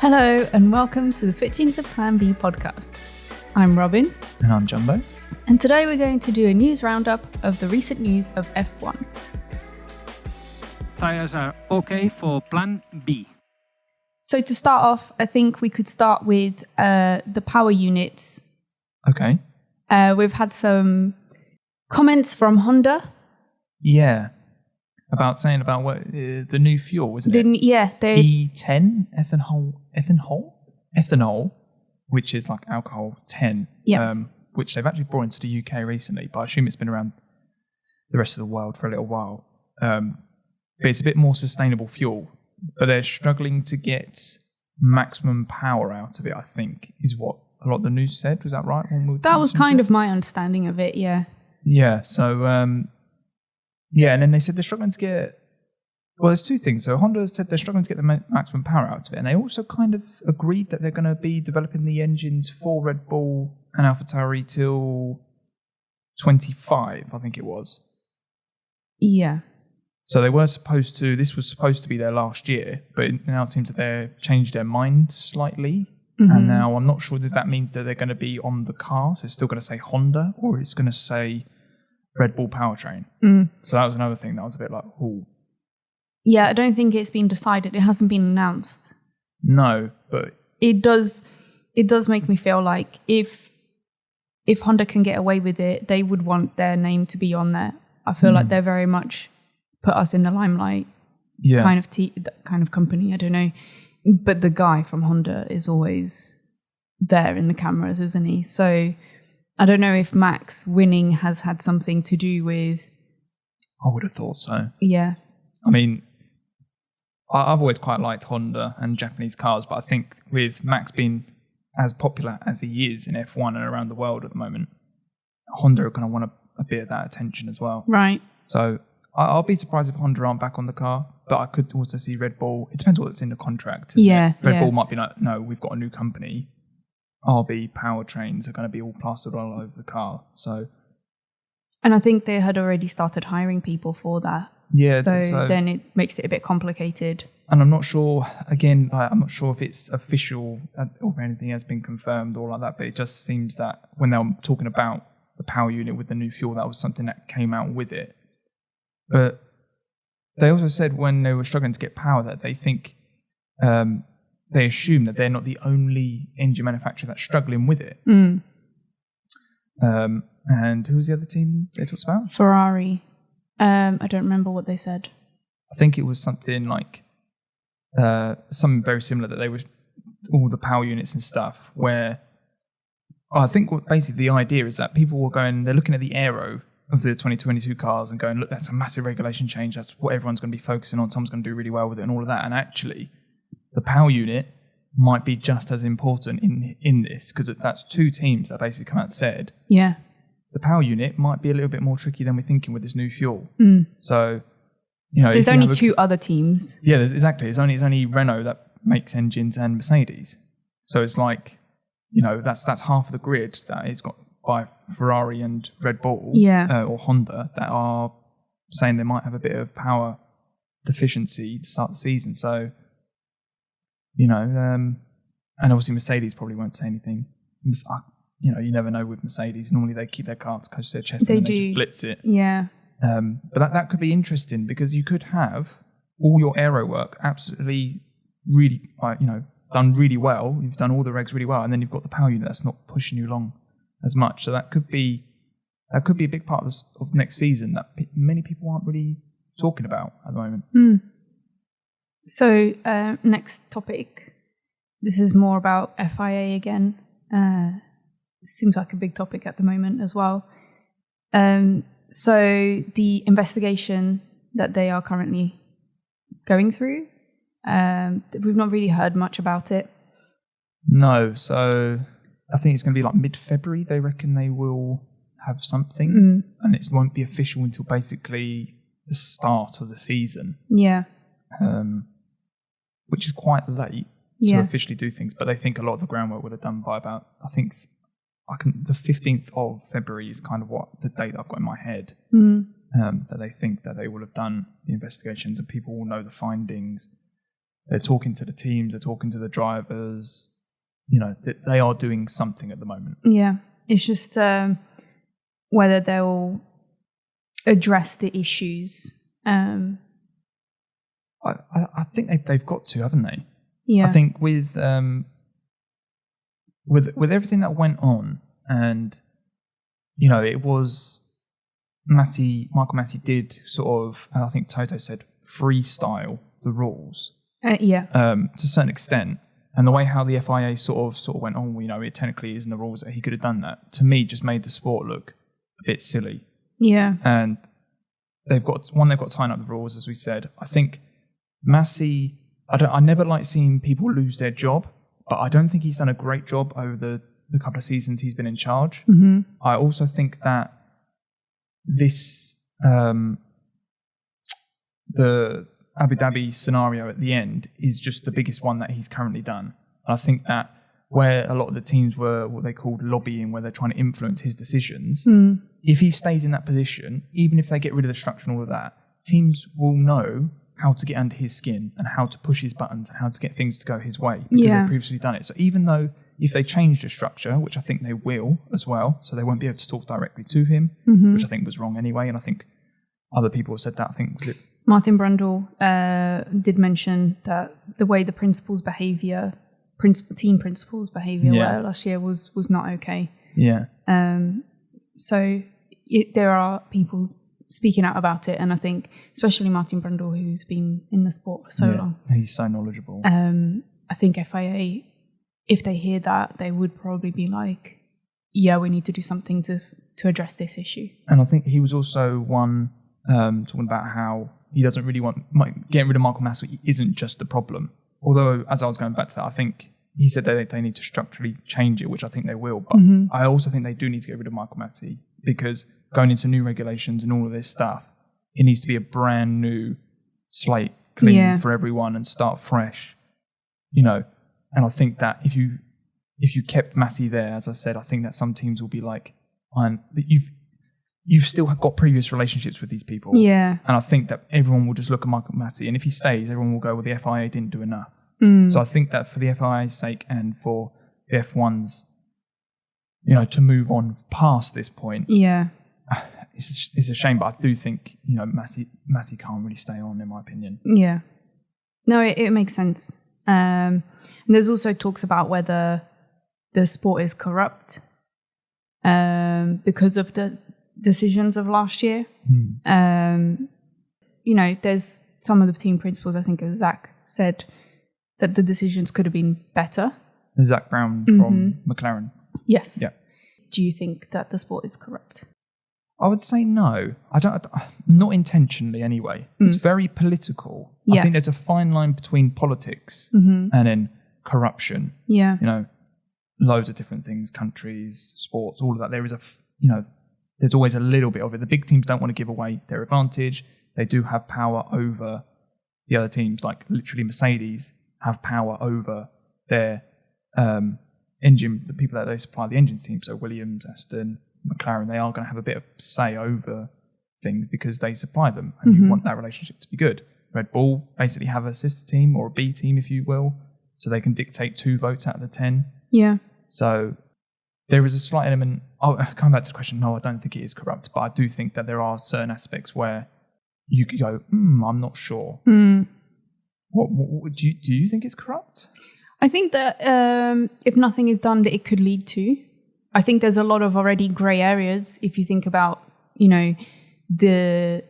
Hello and welcome to the Switching to Plan B podcast. I'm Robin. And I'm Jumbo. And today we're going to do a news roundup of the recent news of F1. Tires are okay for Plan B. So to start off, I think we could start with the power units. Okay. We've had some comments from Honda. Yeah. About what the new fuel, wasn't it? Yeah, E10 ethanol, which is like alcohol 10. Yeah. Which they've actually brought into the UK recently, but I assume it's been around the rest of the world for a little while. But it's a bit more sustainable fuel, but they're struggling to get maximum power out of it, I think, is what a lot of the news said. Was that right? That was kind of my understanding of it, yeah. Yeah, so... yeah, and then they said they're struggling to get... Well, there's two things. So Honda said they're struggling to get the maximum power out of it, and they also kind of agreed that they're going to be developing the engines for Red Bull and AlphaTauri till 25, I think it was. Yeah. So they were supposed to... This was supposed to be their last year, but now it seems that they've changed their mind slightly. Mm-hmm. And now I'm not sure if that means that they're going to be on the car, so it's still going to say Honda, or it's going to say Red Bull powertrain. So that was another thing that was a bit like, ooh. Yeah, I don't think it's been decided. It hasn't been announced. No, but it does make me feel like if Honda can get away with it, they would want their name to be on there. I feel like they're very much put us in the limelight kind of company. I don't know. But the guy from Honda is always there in the cameras, isn't he? So I don't know if Max winning has had something to do with... I would have thought so. Yeah. I mean, I've always quite liked Honda and Japanese cars, but I think with Max being as popular as he is in F1 and around the world at the moment, Honda are going to want a bit of that attention as well. Right. So I'll be surprised if Honda aren't back on the car, but I could also see Red Bull. It depends what's in the contract. Red Bull might be like, no, we've got a new company. RB powertrains are going to be all plastered all over the car. So, and I think they had already started hiring people for that. Yeah. So then it makes it a bit complicated. And I'm not sure, again, I'm not sure if it's official or anything has been confirmed or like that, but it just seems that when they were talking about the power unit with the new fuel, that was something that came out with it. But they also said when they were struggling to get power that they think... they assume that they're not the only engine manufacturer that's struggling with it. And who was the other team they talked about? Ferrari. I don't remember what they said. I think it was something like something very similar, that they were all the power units and stuff, where I think basically the idea is that people were going, they're looking at the aero of the 2022 cars and going, look, that's a massive regulation change. That's what everyone's going to be focusing on. Someone's going to do really well with it and all of that. And actually, the power unit might be just as important in this, because that's two teams that basically come out and said, yeah, the power unit might be a little bit more tricky than we're thinking with this new fuel. So, there's only two other teams. Yeah, exactly. It's only Renault that makes engines and Mercedes. So it's like, that's half of the grid that is got by Ferrari and Red Bull or Honda that are saying they might have a bit of power deficiency to start the season. So, and obviously Mercedes probably won't say anything. You never know with Mercedes. Normally they keep their cards close to their chest and they just blitz it. Yeah. But that could be interesting, because you could have all your aero work absolutely really, done really well. You've done all the regs really well, and then you've got the power unit that's not pushing you along as much. So that could be a big part of next season that many people aren't really talking about at the moment. So, next topic. This is more about FIA again. Seems like a big topic at the moment as well. So, the investigation that they are currently going through, we've not really heard much about it. No, so I think it's going to be like mid-February. They reckon they will have something, and it won't be official until basically the start of the season. Yeah. Which is quite late to officially do things, but they think a lot of the groundwork would have done by about, the 15th of February is kind of what the date I've got in my head, that they think that they will have done the investigations and people will know the findings. They're talking to the teams, they're talking to the drivers. They are doing something at the moment. Yeah, it's just whether they'll address the issues. I think they've got to, haven't they? Yeah. I think with everything that went on, and it was Michael Massey did sort of, I think Toto said, freestyle the rules. Yeah. To a certain extent. And the way how the FIA sort of went, it technically isn't the rules that he could have done that, to me just made the sport look a bit silly. Yeah. And they've got to tighten up the rules, as we said. I think Massey, I never like seeing people lose their job, but I don't think he's done a great job over the couple of seasons he's been in charge. Mm-hmm. I also think that this, the Abu Dhabi scenario at the end is just the biggest one that he's currently done. I think that where a lot of the teams were what they called lobbying, where they're trying to influence his decisions, if he stays in that position, even if they get rid of the structure and all of that, teams will know how to get under his skin and how to push his buttons and how to get things to go his way, because they've previously done it. So even though if they change the structure, which I think they will as well, so they won't be able to talk directly to him, which I think was wrong anyway, and I think other people have said that. I think Martin Brundle did mention that the way the team principals' behaviour were last year was not okay. Yeah. So there are people speaking out about it, and I think especially Martin Brundle, who's been in the sport for so long. He's so knowledgeable. I think FIA, if they hear that, they would probably be like, yeah, we need to do something to address this issue. And I think he was also one talking about how he doesn't really want getting rid of Michael Massey isn't just the problem. Although, as I was going back to that, I think he said that they need to structurally change it, which I think they will. But I also think they do need to get rid of Michael Massey, because going into new regulations and all of this stuff, it needs to be a brand new slate clean for everyone and start fresh. And I think that if you kept Massey there, as I said, I think that some teams will be like, you've still got previous relationships with these people. Yeah. And I think that everyone will just look at Michael Massey, and if he stays, everyone will go, well, the FIA didn't do enough. So I think that for the FIA's sake and for the F1's, to move on past this point, it's a shame, but I do think, Massey can't really stay on, in my opinion. Yeah. No, it makes sense. And there's also talks about whether the sport is corrupt because of the decisions of last year. There's some of the team principals, I think it was Zach, said that the decisions could have been better. Zach Brown from McLaren. Yes. Yeah. Do you think that the sport is corrupt? I would say no. Not intentionally anyway. It's very political. I think there's a fine line between politics and then corruption. Yeah. Loads of different things, countries, sports, all of that. There is there's always a little bit of it. The big teams don't want to give away their advantage. They do have power over the other teams, like literally Mercedes have power over their engine, the people that they supply the engine team. So Williams, Aston, McLaren, they are going to have a bit of say over things because they supply them, and you want that relationship to be good. Red Bull basically have a sister team or a B team, if you will, so they can dictate 2 votes out of the 10. Yeah. So there is a slight element. Coming back to the question, no, I don't think it is corrupt, but I do think that there are certain aspects where you could go, I'm not sure. What do you think it's corrupt? I think that if nothing is done, that it could lead to. I think there's a lot of already grey areas. If you think about, the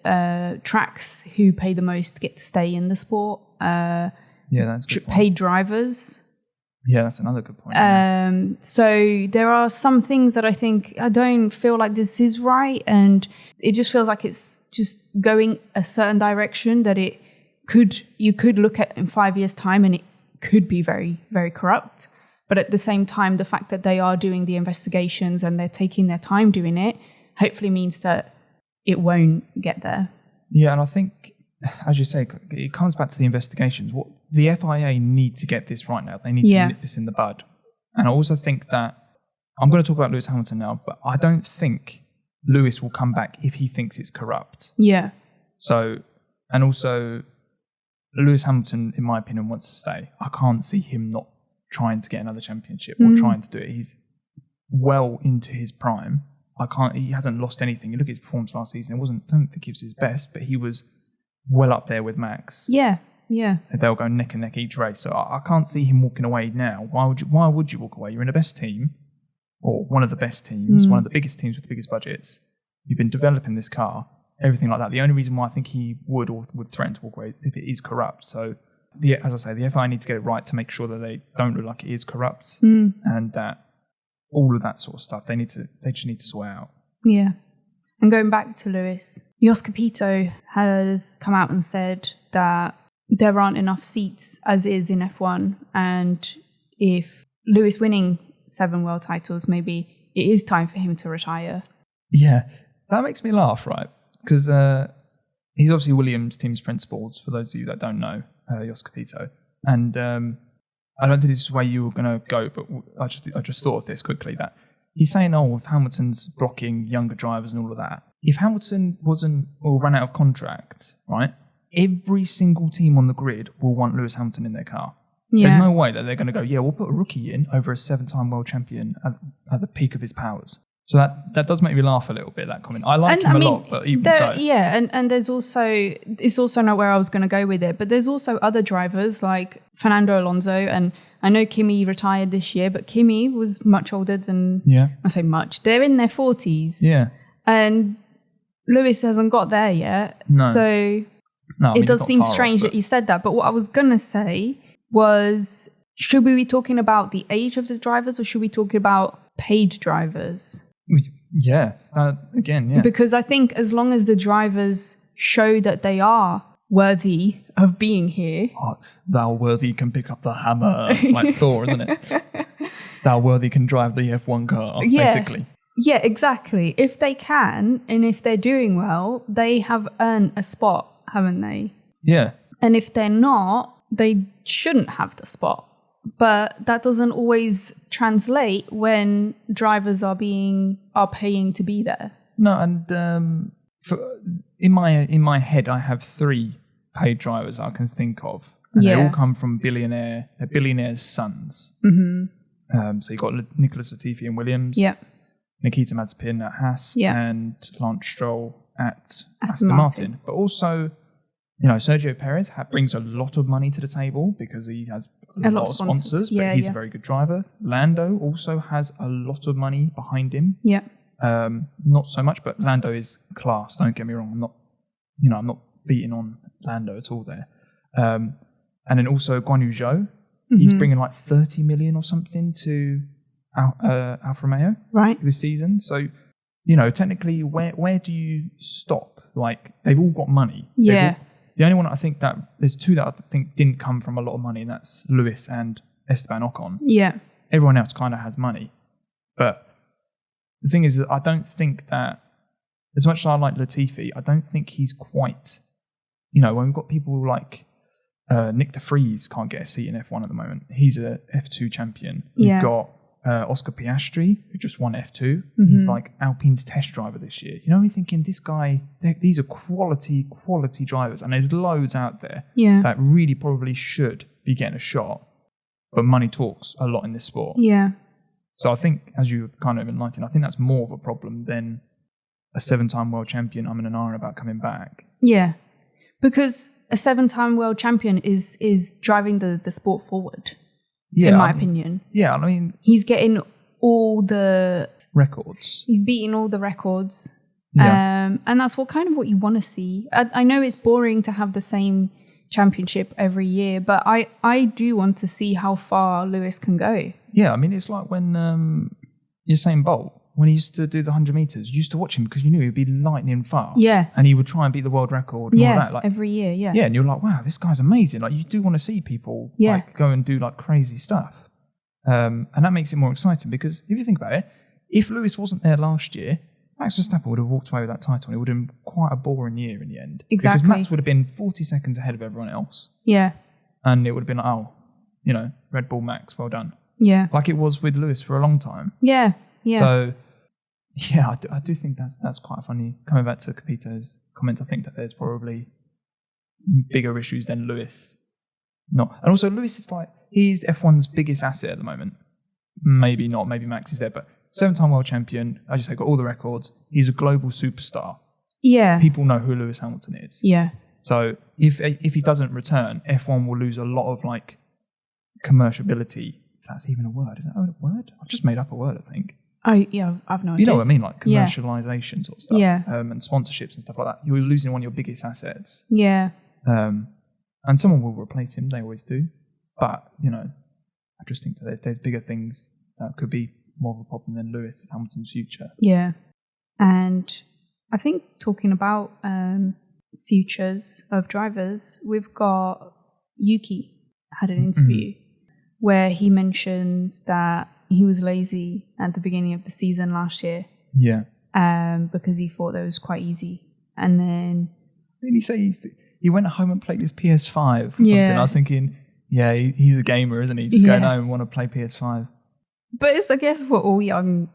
tracks who pay the most get to stay in the sport. That's good. Paid drivers. Yeah, that's another good point. So there are some things that I think I don't feel like this is right, and it just feels like it's just going a certain direction that you could look at in 5 years' time, and it could be very, very corrupt. But at the same time, the fact that they are doing the investigations and they're taking their time doing it, hopefully means that it won't get there. Yeah, and I think, as you say, it comes back to the investigations. What the FIA need to get this right now. They need to nip this in the bud. And I also think that, I'm going to talk about Lewis Hamilton now, but I don't think Lewis will come back if he thinks it's corrupt. Yeah. So, and also, Lewis Hamilton, in my opinion, wants to stay. I can't see him not trying to get another championship or trying to do it. He's well into his prime. He hasn't lost anything. You look at his performance last season. I don't think he was his best, but he was well up there with Max. Yeah. They'll go neck and neck each race. So I can't see him walking away now. Why would you walk away? You're in the best team, or one of the best teams, one of the biggest teams with the biggest budgets. You've been developing this car, everything like that. The only reason why I think he would threaten to walk away is if it is corrupt. So, as I say, the FIA needs to get it right to make sure that they don't look like it is corrupt, and that all of that sort of stuff they just need to sort out. Yeah. And going back to Lewis, Jos Capito has come out and said that there aren't enough seats as is in F1, and if Lewis winning 7 world titles, maybe it is time for him to retire. Yeah, that makes me laugh, right? Because he's obviously Williams' team's principals, for those of you that don't know, Jos Capito. And I don't think this is where you were going to go, but I just thought of this quickly, that he's saying, if Hamilton's blocking younger drivers and all of that, if Hamilton wasn't or ran out of contract, right, every single team on the grid will want Lewis Hamilton in their car. Yeah. There's no way that they're going to go, we'll put a rookie in over a 7-time world champion at the peak of his powers. So that does make me laugh a little bit, that comment. I like him a lot, but even so. Yeah, and there's also, it's also not where I was going to go with it, but there's also other drivers like Fernando Alonso, and I know Kimi retired this year, but Kimi was much older than, I say much, they're in their 40s. Yeah. And Lewis hasn't got there yet. No. So it does seem strange that you said that. But what I was going to say was, should we be talking about the age of the drivers, or should we be talking about paid drivers? Yeah, again, yeah. Because I think as long as the drivers show that they are worthy of being here. Thou worthy can pick up the hammer, like Thor, isn't it? Thou worthy can drive the F1 car, basically. Yeah, exactly. If they can, and if they're doing well, they have earned a spot, haven't they? Yeah. And if they're not, they shouldn't have the spot. But that doesn't always translate when drivers are paying to be there. No, and in my head, I have 3 paid drivers I can think of, and they all come from billionaires' sons. Mm-hmm. So you got Nicholas Latifi in Williams, Nikita Mazepin at Haas, and Lance Stroll at Aston Martin. But also, Sergio Perez brings a lot of money to the table because he has a lot of sponsors, but he's a very good driver. Lando also has a lot of money behind him. Yeah. Not so much, but Lando is class. Don't get me wrong. I'm not beating on Lando at all there. And then also Guan Yu Zhou. He's bringing like 30 million or something to Alfa Romeo this season. So, technically, where do you stop? Like, they've all got money. Yeah. The only one I think that there's 2 that I think didn't come from a lot of money, and that's Lewis and Esteban Ocon. Yeah. Everyone else kind of has money. But the thing is, I don't think that, as much as I like Latifi, I don't think he's quite, when we've got people like Nick de Vries can't get a seat in F1 at the moment. He's a F2 champion. We've got Oscar Piastri, who just won F2. Mm-hmm. He's like Alpine's test driver this year. You're thinking, this guy, these are quality drivers, and there's loads out there that really probably should be getting a shot, but money talks a lot in this sport. Yeah. So I think, as you kind of enlightened, I think that's more of a problem than a 7-time world champion umming and ahhing about coming back. Yeah, because a 7-time world champion is driving the sport forward. Yeah, in my opinion. Yeah, I mean, he's getting all the records. He's beating all the records. Yeah. And that's what you want to see. I know it's boring to have the same championship every year, but I do want to see how far Lewis can go. Yeah, I mean, it's like when Usain Bolt, when he used to do the 100 meters, you used to watch him because you knew he'd be lightning fast. Yeah. And he would try and beat the world record and all that. Like, every year, yeah. Yeah, and you're like, wow, this guy's amazing. Like, you do want to see people go and do like crazy stuff. And that makes it more exciting because if you think about it, if Lewis wasn't there last year, Max Verstappen would have walked away with that title, and it would have been quite a boring year in the end. Exactly. Because Max would have been 40 seconds ahead of everyone else. Yeah. And it would have been like, Red Bull Max, well done. Yeah. Like it was with Lewis for a long time. Yeah. Yeah. So, yeah, I do think that's quite funny. Coming back to Capito's comments, I think that there's probably bigger issues than Lewis. Not, and also Lewis is like, he's F1's biggest asset at the moment. Maybe not, maybe Max is there, but 7-time world champion, I just say got all the records. He's a global superstar. Yeah. People know who Lewis Hamilton is. Yeah. So if he doesn't return, F1 will lose a lot of like commerciability. If that's even a word. Is that a word? I've just made up a word, I think. I've no idea. You know what I mean? Like Yeah. commercialization sort of stuff. Yeah. And sponsorships and stuff like that. You're losing one of your biggest assets. Yeah. And someone will replace him. They always do. But, you know, I just think that there's bigger things that could be more of a problem than Lewis Hamilton's future. Yeah. And I think talking about futures of drivers, we've got Yuki had an interview where he mentions that he was lazy at the beginning of the season last year. Yeah. Because he thought that was quite easy. And then... Didn't he say he went home and played his PS5 or something? I was thinking, yeah, he's a gamer, isn't he? Just going home and want to play PS5. But it's, I guess, what all young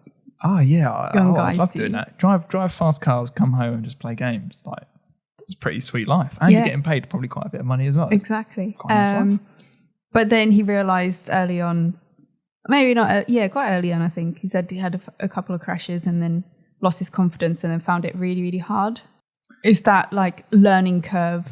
young guys I love do. doing that. Drive fast cars, come home and just play games. Like, that's a pretty sweet life. And you're getting paid probably quite a bit of money as well. Exactly. Quite a nice life. But then he realised early on, maybe not, quite early on, I think, he said he had a couple of crashes and then lost his confidence and then found it really, really hard. It's that like learning curve,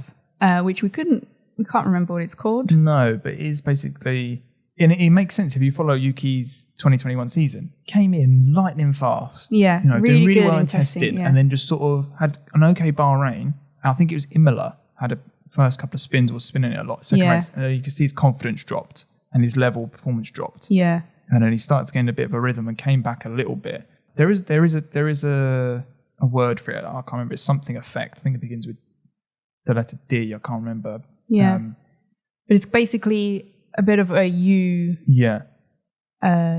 which we can't remember what it's called. No, but it is basically, and it makes sense if you follow Yuki's 2021 season. Came in lightning fast. Yeah, you know, doing really well in testing, testing, and then just sort of had an okay Bahrain. I think it was Imola, had a first couple of spins, was spinning it a lot. Second race, and then you can see his confidence dropped and his level of performance dropped. Yeah. And then he started to gain a bit of a rhythm and came back a little bit. There is a word for it. I can't remember. It's something effect. I think it begins with the letter D. I can't remember. Yeah. But it's basically a bit of a U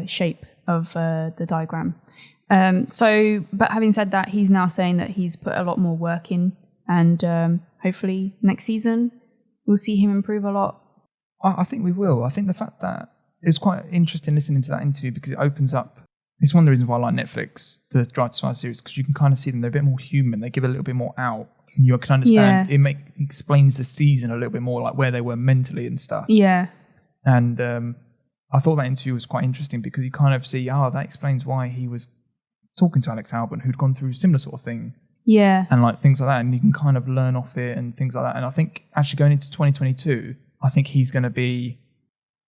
shape of the diagram. But having said that, he's now saying that he's put a lot more work in, and hopefully next season we'll see him improve a lot. I think we will. I think the fact that it's quite interesting listening to that interview because it opens up. It's one of the reasons why I like Netflix, the Drive to Survive series, because you can kind of see them. They're a bit more human. They give a little bit more out. And you can understand. It explains the season a little bit more, like where they were mentally and stuff. Yeah. And I thought that interview was quite interesting because you kind of see, that explains why he was talking to Alex Albon, who'd gone through a similar sort of thing. Yeah. And like things like that. And you can kind of learn off it and things like that. And I think actually going into 2022, I think he's going to be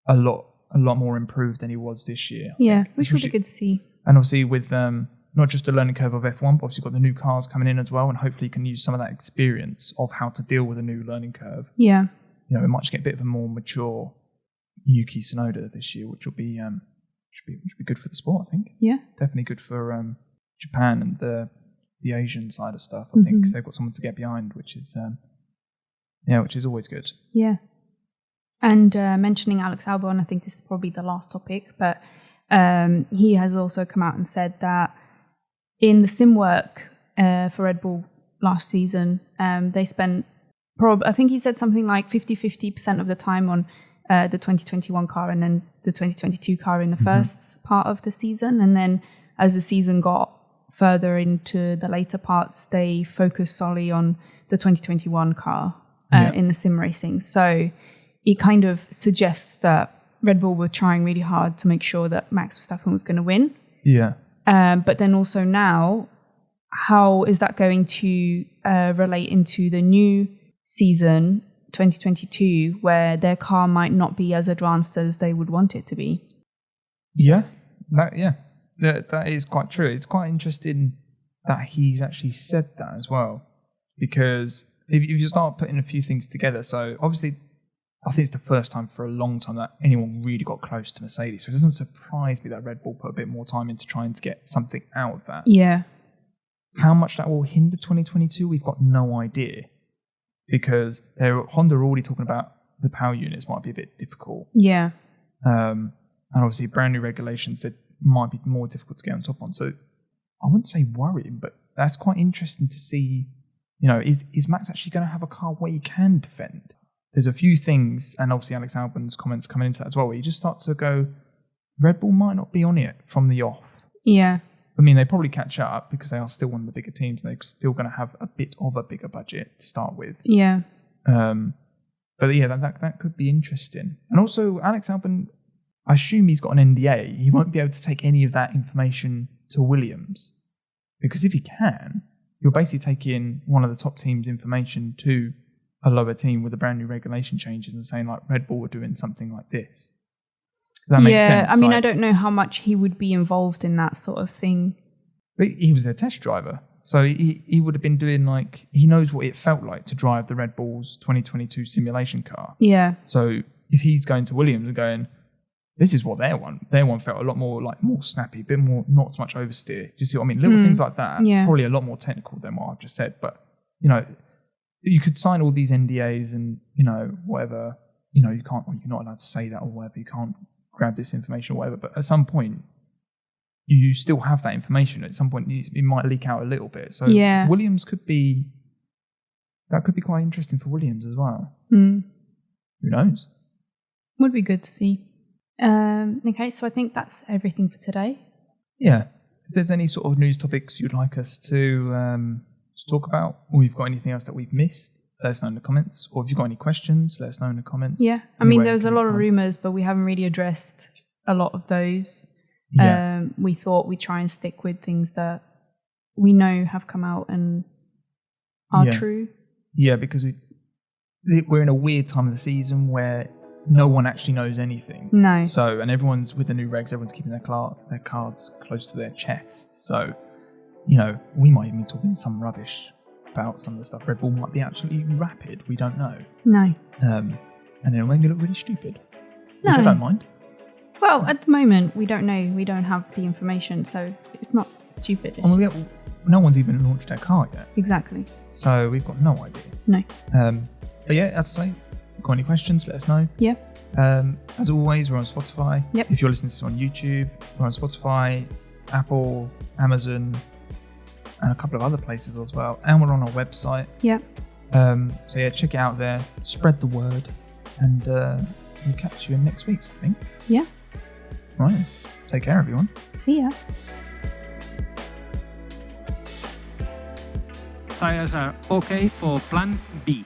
a lot more improved than he was this year. Yeah, which would be good to see. And obviously with not just the learning curve of F1, but obviously got the new cars coming in as well, and hopefully you can use some of that experience of how to deal with a new learning curve. Yeah. You know, we might just get a bit of a more mature Yuki Tsunoda this year, which will be should be good for the sport, I think. Yeah. Definitely good for Japan and the Asian side of stuff, I think, because they've got someone to get behind, which is always good. Yeah. And mentioning Alex Albon, I think this is probably the last topic, but he has also come out and said that in the sim work for Red Bull last season, they spent I think he said something like 50% of the time on the 2021 car and then the 2022 car in the first part of the season. And then as the season got further into the later parts, they focused solely on the 2021 car in the sim racing. So it kind of suggests that Red Bull were trying really hard to make sure that Max Verstappen was going to win. Yeah. But then also now, how is that going to relate into the new season, 2022, where their car might not be as advanced as they would want it to be? Yeah. That is quite true. It's quite interesting that he's actually said that as well, because if you start putting a few things together, so obviously I think it's the first time for a long time that anyone really got close to Mercedes. So it doesn't surprise me that Red Bull put a bit more time into trying to get something out of that. Yeah. How much that will hinder 2022, we've got no idea. Because Honda are already talking about the power units might be a bit difficult. Yeah. And obviously brand new regulations that might be more difficult to get on top on. So I wouldn't say worrying, but that's quite interesting to see, you know, is Max actually going to have a car where he can defend? There's a few things, and obviously Alex Albon's comments coming into that as well, where you just start to go, Red Bull might not be on it from the off. Yeah. I mean, they probably catch up because they are still one of the bigger teams and they're still going to have a bit of a bigger budget to start with. Yeah. But yeah, that could be interesting. And also, Alex Albon, I assume he's got an NDA. He won't be able to take any of that information to Williams, because if he can, you're basically taking one of the top team's information to a lower team with the brand new regulation changes and saying like Red Bull are doing something like this. Does that make sense? I mean, like, I don't know how much he would be involved in that sort of thing. But he was their test driver. So he would have been doing he knows what it felt like to drive the Red Bull's 2022 simulation car. Yeah. So if he's going to Williams and going, this is what their one felt a lot more more snappy, a bit more, not as much oversteer. Do you see what I mean? Little things like that. Yeah. Probably a lot more technical than what I've just said. But, you could sign all these NDAs and, whatever, you can't, or you're not allowed to say that or whatever. You can't grab this information or whatever. But at some point, you still have that information. At some point, it might leak out a little bit. So Williams could be quite interesting for Williams as well. Mm. Who knows? Would be good to see. Okay, so I think that's everything for today. Yeah. If there's any sort of news topics you'd like us to talk about, or you've got anything else that we've missed, let us know in the comments. Or if you've got any questions, let us know in the comments. Yeah. I mean, there was a lot of rumours, but we haven't really addressed a lot of those. Yeah. We thought we'd try and stick with things that we know have come out and are true. Yeah, because we're in a weird time of the season where no one actually knows anything. No. So, and everyone's with the new regs, everyone's keeping their cards close to their chest. So, we might even be talking some rubbish about some of the stuff. Red Bull might be absolutely rapid. We don't know. No. And it'll make me look really stupid. Which I don't mind. Well, at the moment, we don't know. We don't have the information, so it's not stupid. It's no one's even launched their car yet. Exactly. So we've got no idea. No. But yeah, as I say, got any questions, let us know. Yeah. As always, we're on Spotify. Yep. If you're listening to this on YouTube, we're on Spotify, Apple, Amazon, and a couple of other places as well. And we're on our website. Yep. So yeah, check it out there. Spread the word. And we'll catch you in next week's, I think. Yeah. Right. Take care, everyone. See ya. Tires are okay for Plan B.